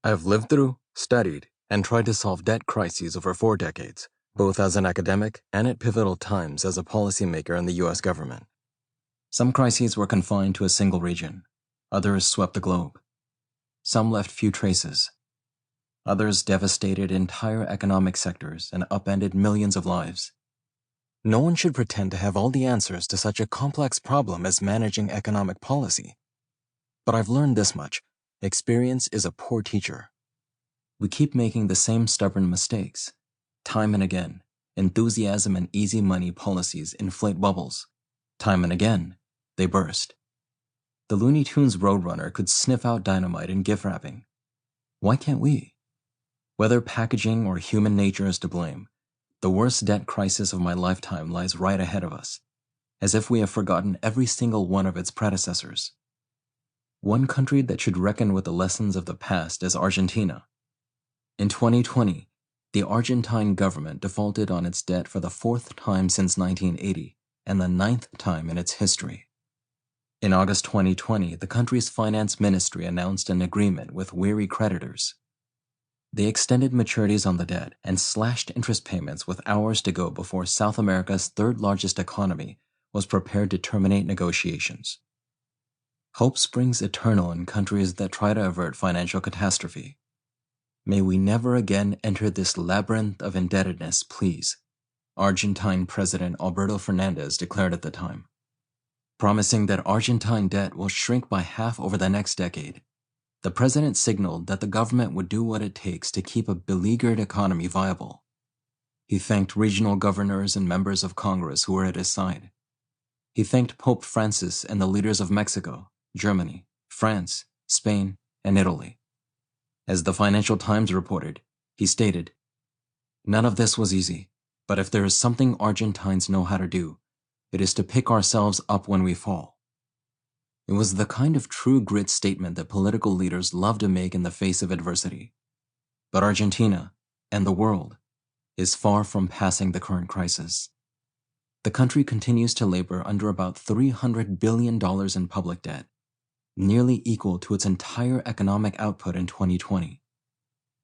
I have lived through, studied, and tried to solve debt crises over 4 decades, both as an academic and at pivotal times as a policymaker in the U.S. government. Some crises were confined to a single region. Others swept the globe. Some left few traces. Others devastated entire economic sectors and upended millions of lives. No one should pretend to have all the answers to such a complex problem as managing economic policy. But I've learned this much: experience is a poor teacher. We keep making the same stubborn mistakes. Time and again, enthusiasm and easy money policies inflate bubbles. Time and again, they burst. The Looney Tunes Roadrunner could sniff out dynamite in gift wrapping. Why can't we? Whether packaging or human nature is to blame, the worst debt crisis of my lifetime lies right ahead of us, as if we have forgotten every single one of its predecessors. One country that should reckon with the lessons of the past is Argentina. In 2020, the Argentine government defaulted on its debt for the 4th time since 1980 and the 9th time in its history. In August 2020, the country's finance ministry announced an agreement with weary creditors. They extended maturities on the debt and slashed interest payments with hours to go before South America's third-largest economy was prepared to terminate negotiations. Hope springs eternal in countries that try to avert financial catastrophe. May we never again enter this labyrinth of indebtedness, please, Argentine President Alberto Fernandez declared at the time, promising that Argentine debt will shrink by half over the next decade. The president signaled that the government would do what it takes to keep a beleaguered economy viable. He thanked regional governors and members of Congress who were at his side. He thanked Pope Francis and the leaders of Mexico, Germany, France, Spain, and Italy. As the Financial Times reported, he stated, "None of this was easy, but if there is something Argentines know how to do, it is to pick ourselves up when we fall." It was the kind of true grit statement that political leaders love to make in the face of adversity. But Argentina, and the world, is far from passing the current crisis. The country continues to labor under about $300 billion in public debt, nearly equal to its entire economic output in 2020.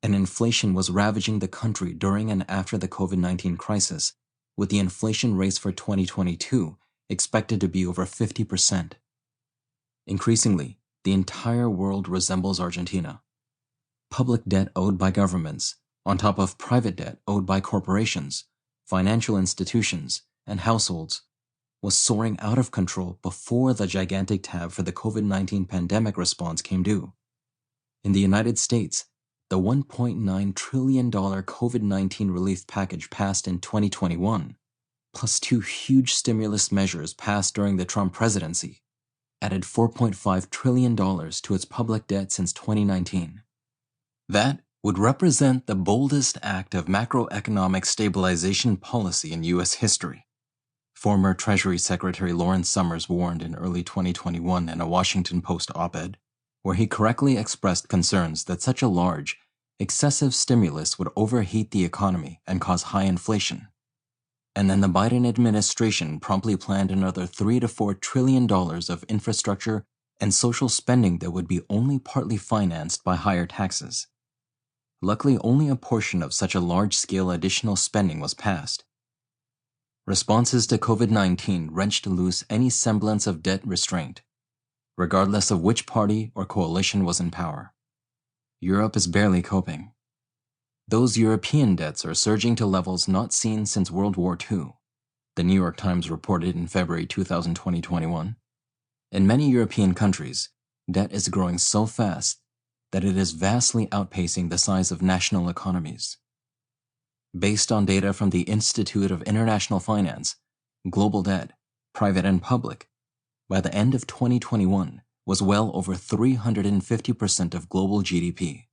And inflation was ravaging the country during and after the COVID-19 crisis, with the inflation rate for 2022 expected to be over 50%. Increasingly, the entire world resembles Argentina. Public debt owed by governments, on top of private debt owed by corporations, financial institutions, and households, was soaring out of control before the gigantic tab for the COVID-19 pandemic response came due. In the United States, the $1.9 trillion COVID-19 relief package passed in 2021, plus 2 huge stimulus measures passed during the Trump presidency, added $4.5 trillion to its public debt since 2019. That would represent the boldest act of macroeconomic stabilization policy in U.S. history. Former Treasury Secretary Lawrence Summers warned in early 2021 in a Washington Post op-ed, where he correctly expressed concerns that such a large, excessive stimulus would overheat the economy and cause high inflation. And then the Biden administration promptly planned another $3 to $4 trillion of infrastructure and social spending that would be only partly financed by higher taxes. Luckily, only a portion of such a large-scale additional spending was passed. Responses to COVID-19 wrenched loose any semblance of debt restraint, regardless of which party or coalition was in power. Europe is barely coping. Those European debts are surging to levels not seen since World War II, the New York Times reported in February 2021. In many European countries, debt is growing so fast that it is vastly outpacing the size of national economies. Based on data from the Institute of International Finance, global debt, private and public, by the end of 2021 was well over 350% of global GDP.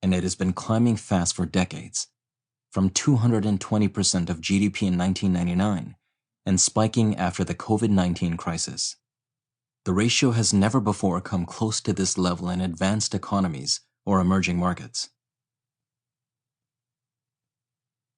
And it has been climbing fast for decades, from 220% of GDP in 1999 and spiking after the COVID-19 crisis. The ratio has never before come close to this level in advanced economies or emerging markets.